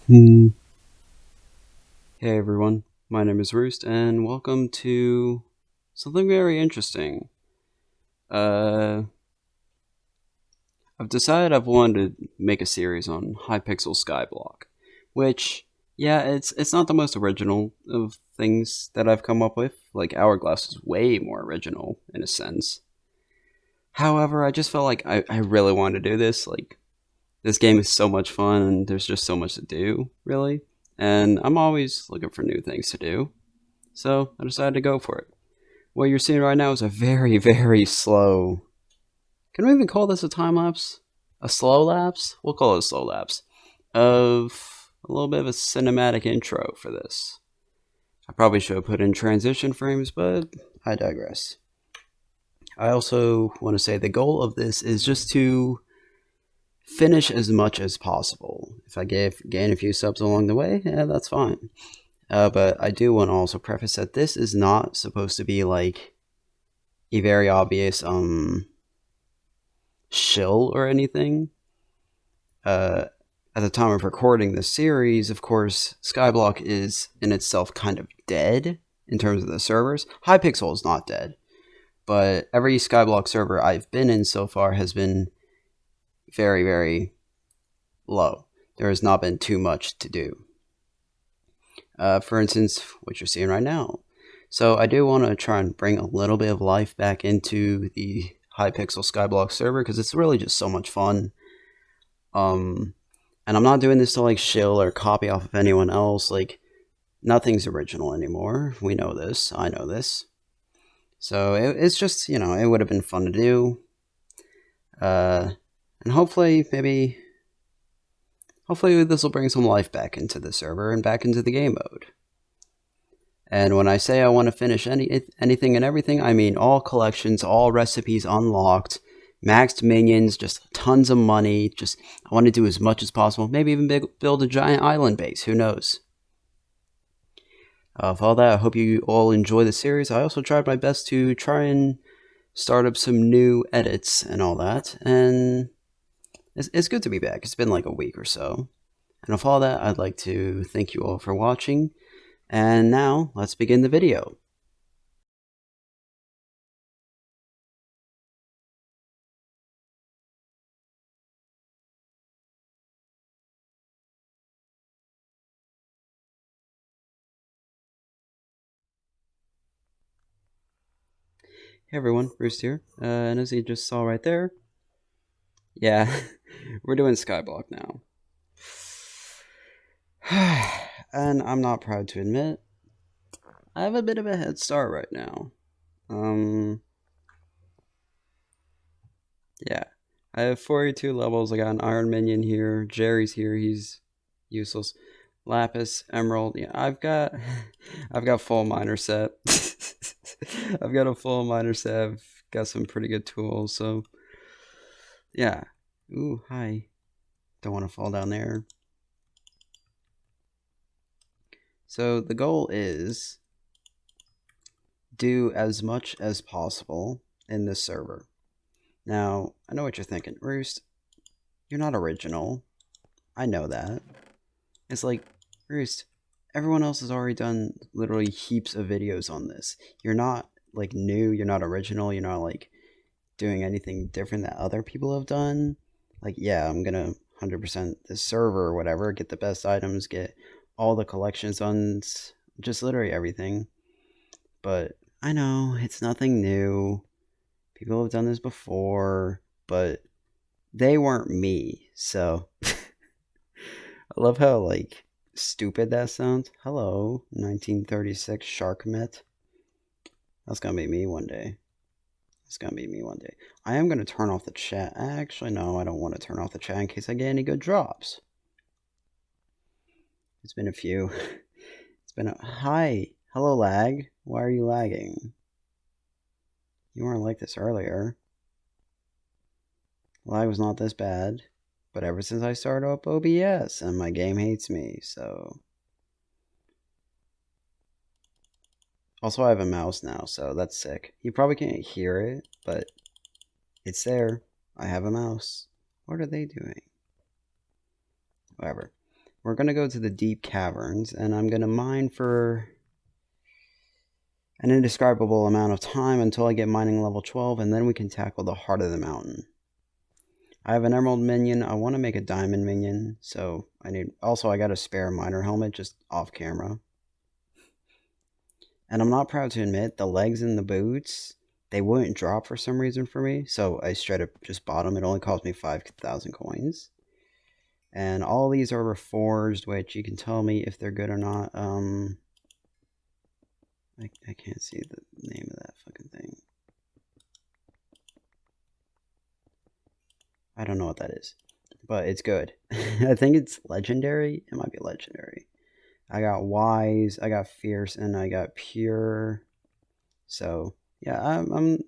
Hey everyone, my name is Roost, and welcome to something very interesting. Uh, I've decided I've wanted to make a series on Hypixel Skyblock, which, yeah, it's not the most original of things that I've come up with. Like Hourglass is way more original in a sense. However, I just felt like I really wanted to do this. Like, this game is so much fun, and there's just so much to do, really. And I'm always looking for new things to do. So I decided to go for it. What you're seeing right now is a very, very slow. Can we even call this a time lapse? A slow lapse? We'll call it a slow lapse. Of a little bit of a cinematic intro for this. I probably should have put in transition frames, but I digress. I also want to say the goal of this is just to finish as much as possible. If I gain a few subs along the way, yeah, that's fine. But I do want to also preface that this is not supposed to be like a very obvious shill or anything. Uh, at the time of recording this series, of course, Skyblock is in itself kind of dead in terms of the servers. Hypixel is not dead, but every Skyblock server I've been in so far has been very, very low. There has not been too much to do. For instance, what you're seeing right now. So I do want to try and bring a little bit of life back into the Hypixel Skyblock server because it's really just so much fun. And I'm not doing this to like shill or copy off of anyone else. Like, nothing's original anymore. We know this. I know this. So it's just, it would have been fun to do. And hopefully this will bring some life back into the server and back into the game mode. And when I say I want to finish anything and everything, I mean all collections, all recipes unlocked, maxed minions, just tons of money. Just I want to do as much as possible. Maybe even build a giant island base. Who knows? For all that, I hope you all enjoy the series. I also tried my best to try and start up some new edits and all that. And it's good to be back. It's been like a week or so. And with all that, I'd like to thank you all for watching. And now, let's begin the video. Hey everyone, Bruce here. And as you just saw right there, yeah, we're doing Skyblock now. And I'm not proud to admit, I have a bit of a head start right now. Yeah. I have 42 levels. I got an Iron Minion here. Jerry's here. He's useless. Lapis, Emerald. Yeah, I've got, I've got full miner set. I've got a full miner set. I've got some pretty good tools. So, yeah. Ooh, hi. Don't want to fall down there. So the goal is do as much as possible in this server. Now, I know what you're thinking. Roost, you're not original. I know that. It's like, Roost, everyone else has already done literally heaps of videos on this. You're not, like, new. You're not original. You're not, like, doing anything different that other people have done. Like, yeah, I'm gonna 100% this server or whatever, get the best items, get all the collections on just literally everything. But I know it's nothing new. People have done this before, but they weren't me. So I love how like stupid that sounds. Hello, 1936 Sharkmet. That's gonna be me one day. It's gonna be me one day. I am gonna turn off the chat. Actually, no, I don't want to turn off the chat in case I get any good drops. It's been a few. It's been a hi. Hello, lag. Why are you lagging? You weren't like this earlier. Lag was not this bad. But ever since I started up OBS, and my game hates me, so. Also, I have a mouse now, so that's sick. You probably can't hear it, but it's there. I have a mouse. What are they doing? Whatever. we're gonna go to the deep caverns, and I'm gonna mine for an indescribable amount of time until I get mining level 12, and then we can tackle the heart of the mountain. I have an emerald minion. I want to make a diamond minion, so I got a spare miner helmet just off camera. And I'm not proud to admit, the legs and the boots, they wouldn't drop for some reason for me, so I straight up just bought them. It only cost me 5,000 coins. And all these are reforged, which you can tell me if they're good or not. I can't see the name of that fucking thing. I don't know what that is, but it's good. I think it's legendary. It might be legendary. I got wise, I got fierce, and I got pure. So yeah, I'm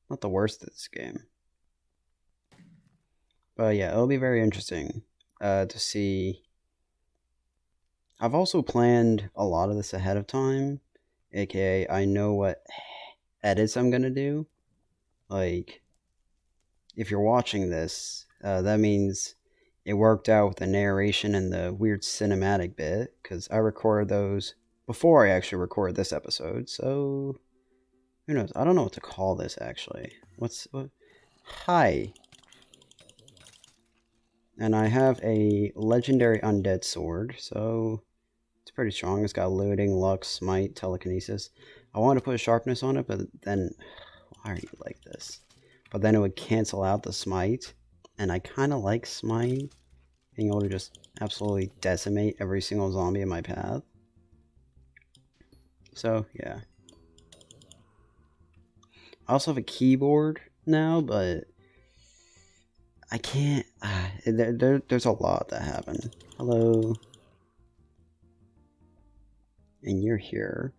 not the worst at this game. But yeah, it'll be very interesting to see. I've also planned a lot of this ahead of time, aka I know what edits I'm gonna do. Like, if you're watching this, that means it worked out with the narration and the weird cinematic bit, because I record those before I actually record this episode. So who knows? I don't know what to call this actually. What? Hi. And I have a legendary undead sword, so it's pretty strong. It's got looting, luck, smite, telekinesis. I wanted to put a sharpness on it, but then why are you like this? But then it would cancel out the smite, and I kind of like smite, being able to just absolutely decimate every single zombie in my path. So yeah. I also have a keyboard now, but I can't. There's a lot that happened. Hello. And you're here.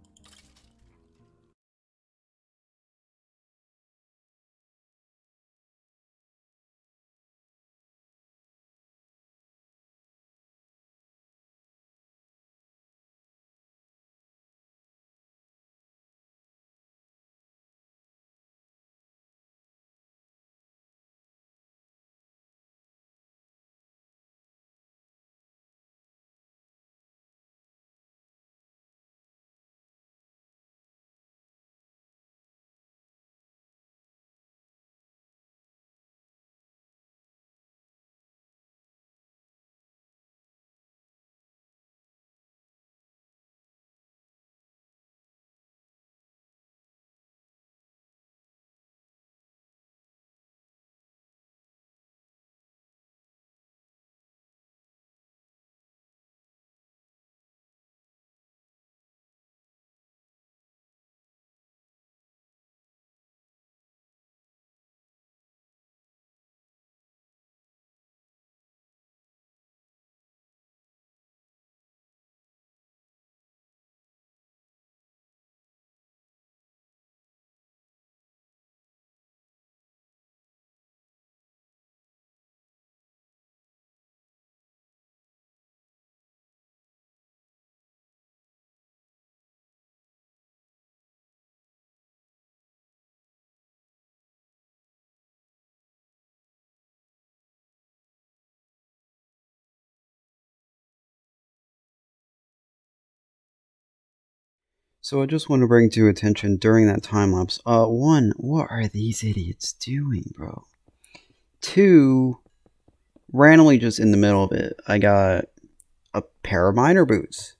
So I just want to bring to attention during that time lapse. One, what are these idiots doing, bro? Two, randomly just in the middle of it, I got a pair of miner boots.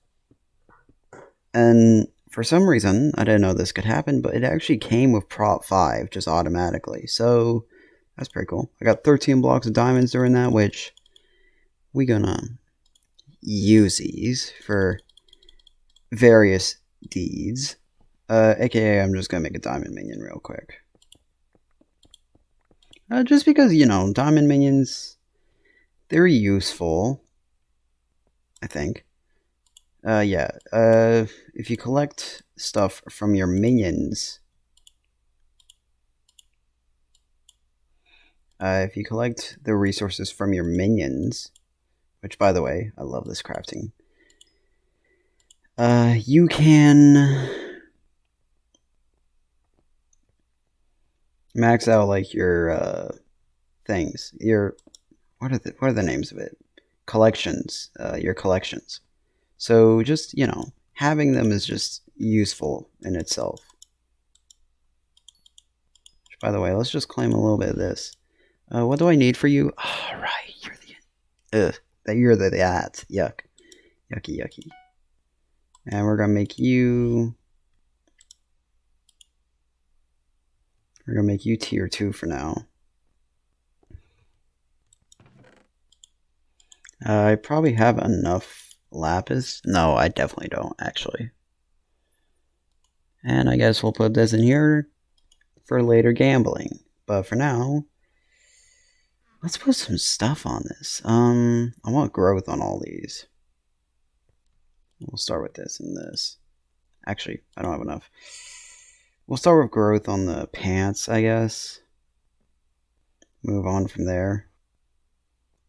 And for some reason, I didn't know this could happen, but it actually came with prop 5 just automatically. So that's pretty cool. I got 13 blocks of diamonds during that, which we gonna use these for various deeds. AKA, I'm just gonna make a diamond minion real quick. Just because, diamond minions, they're useful, I think. Yeah. If you collect stuff from your minions, if you collect the resources from your minions, which, by the way, I love this crafting, you can max out like your things. What are the names of it? collections, your collections. So just, having them is just useful in itself. Which, by the way, let's just claim a little bit of this. What do I need for you? All right, you're the at. Yuck. Yucky, yucky. And we're gonna make you... We're gonna make you tier 2 for now. I probably have enough lapis. No, I definitely don't, actually. And I guess we'll put this in here for later gambling. But for now, let's put some stuff on this. I want growth on all these. We'll start with this and this. Actually, I don't have enough. We'll start with growth on the pants, I guess. Move on from there.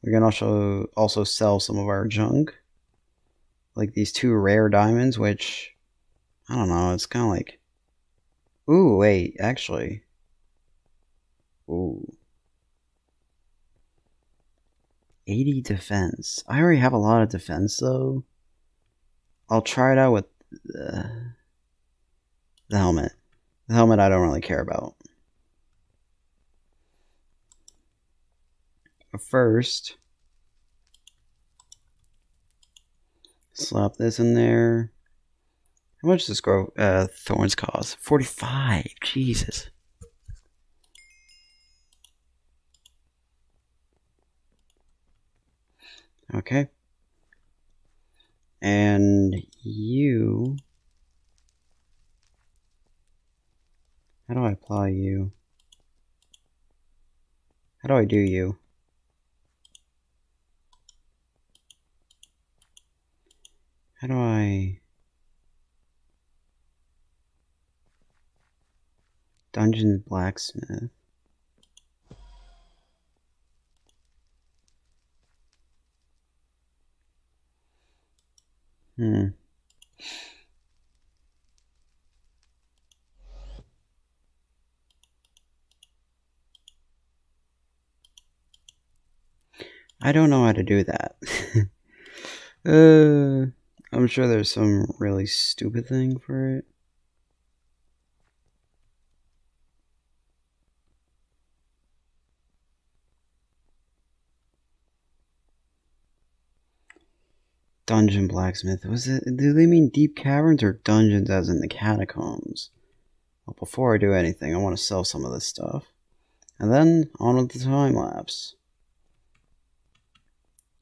We can also sell some of our junk. Like these 2 rare diamonds, which, I don't know, it's kind of like... Ooh, wait, actually. Ooh. 80 defense. I already have a lot of defense, though. I'll try it out with the helmet. The helmet I don't really care about. But first, slap this in there. How much does thorns cost? 45. Jesus. Okay. And you... How do I apply you? How do I do you? How do I... Dungeon blacksmith. I don't know how to do that. I'm sure there's some really stupid thing for it. Dungeon blacksmith. Do they mean deep caverns or dungeons as in the catacombs? Well, before I do anything, I want to sell some of this stuff. And then, on with the time lapse.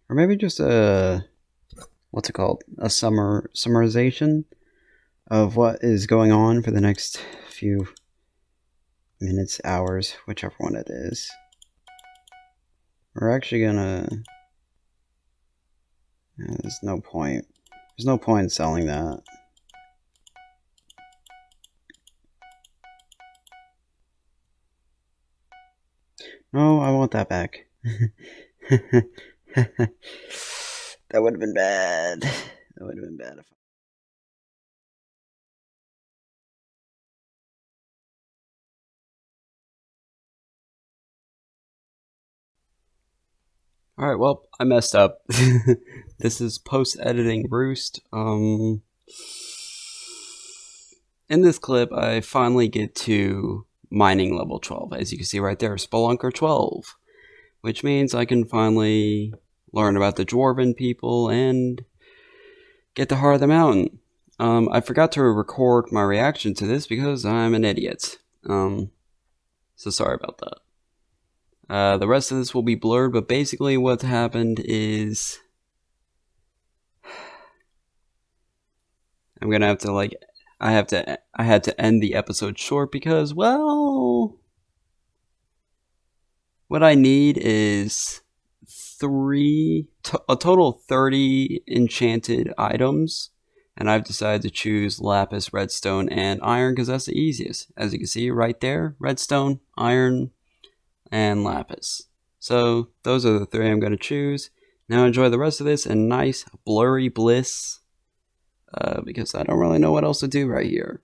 Or maybe just what's it called? A summarization of what is going on for the next few minutes, hours, whichever one it is. We're actually gonna... there's no point. There's no point in selling that. No, I want that back. That would have been bad. That would have been bad if Alright, well, I messed up. This is post-editing Roost. In this clip, I finally get to mining level 12. As you can see right there, Spelunker 12. Which means I can finally learn about the Dwarven people and get the heart of the mountain. I forgot to record my reaction to this because I'm an idiot. So sorry about that. The rest of this will be blurred, but basically what happened is... I'm gonna have to, I had to end the episode short because, well... What I need is a total of 30 enchanted items, and I've decided to choose lapis, redstone, and iron because that's the easiest. As you can see right there, redstone, iron, and lapis. So those are the 3 I'm going to choose. Now enjoy the rest of this in nice blurry bliss, because I don't really know what else to do right here.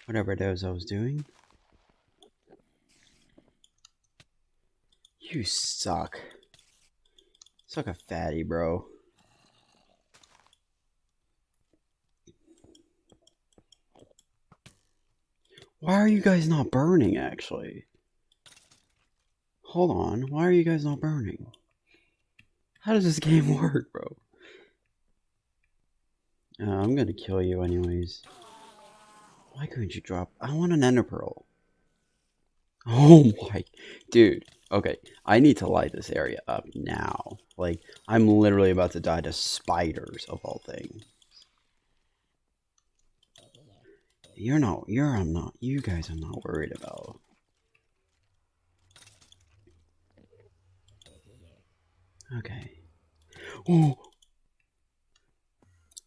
Whatever it is I was doing. You suck. Suck a fatty, bro. Why are you guys not burning, actually? Hold on. Why are you guys not burning? How does this game work, bro? I'm gonna kill you anyways. Why couldn't you drop? I want an ender pearl. Oh my... Dude. Okay. I need to light this area up now. Like, I'm literally about to die to spiders, of all things. You guys I'm not worried about. Okay. Oh.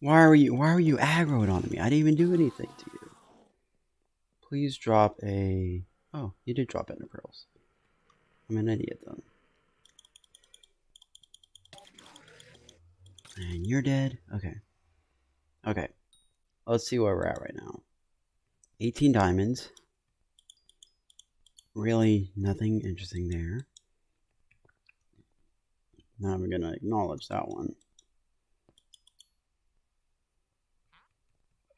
Why are you aggroed onto me? I didn't even do anything to you. Please drop a... Oh, you did drop ender pearls. I'm an idiot then. And you're dead? Okay. Okay. Let's see where we're at right now. 18 diamonds. Really nothing interesting there. Now we're gonna acknowledge that one.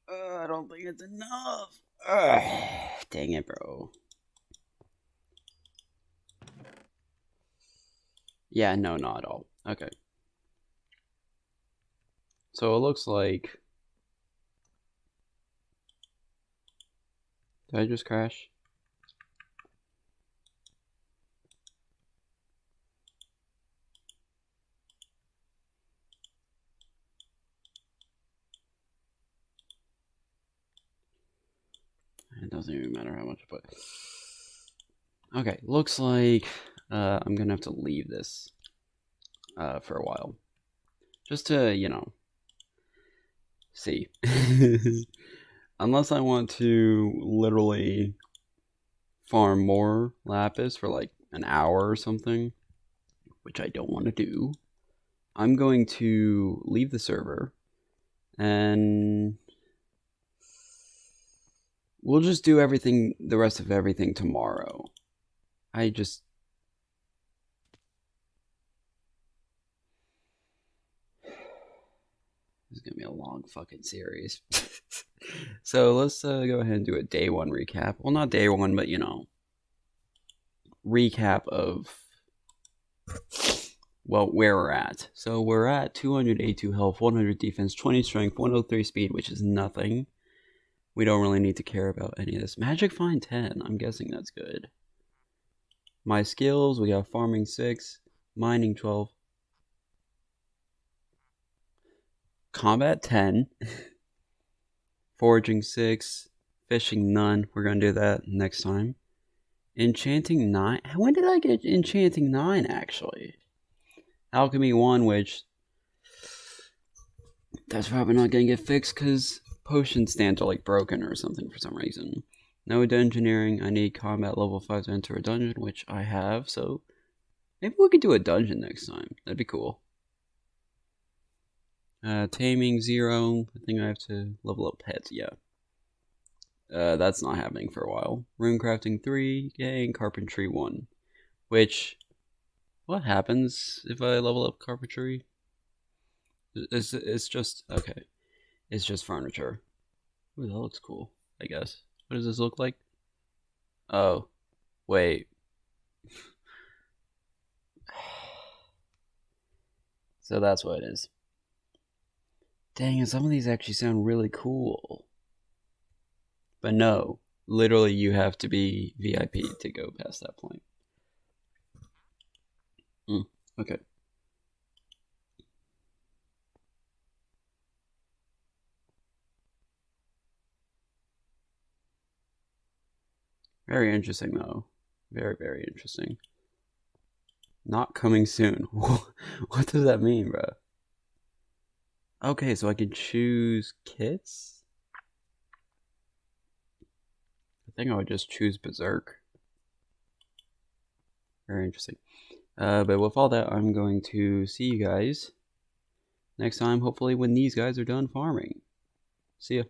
I don't think it's enough. Dang it, bro. Yeah, no, not at all. Okay. So it looks like... Did I just crash? It doesn't even matter how much I put. Okay, looks like I'm gonna have to leave this for a while. Just to, you know, see. Unless I want to literally farm more lapis for like an hour or something, which I don't want to do, I'm going to leave the server and we'll just do the rest of everything tomorrow. This is gonna be a long fucking series. So let's go ahead and do a day one recap. Well, not day one, but you know, recap of, well, where we're at. So we're at 282 health, 100 defense, 20 strength, 103 speed, which is nothing. We don't really need to care about any of this. Magic Find 10. I'm guessing that's good. My skills, we have farming 6, mining 12, combat 10, foraging 6, fishing none. We're going to do that next time. Enchanting 9. When did I get enchanting 9 actually? Alchemy 1, which that's probably not going to get fixed because potion stands are like broken or something for some reason. No dungeoneering. I need combat level 5 to enter a dungeon, which I have, so maybe we could do a dungeon next time. That'd be cool. Taming 0. I think I have to level up pets, yeah. That's not happening for a while. Runecrafting 3, and carpentry 1. Which, what happens if I level up carpentry? It's just, okay. It's just furniture. Ooh, that looks cool, I guess. What does this look like? Oh, wait. So that's what it is. Dang it, some of these actually sound really cool. But no, literally you have to be VIP to go past that point. Okay. Very interesting, though. Very, very interesting. Not coming soon. What does that mean, bro? Okay, so I can choose kits? I think I would just choose Berserk. Very interesting. But with all that, I'm going to see you guys next time, hopefully when these guys are done farming. See ya.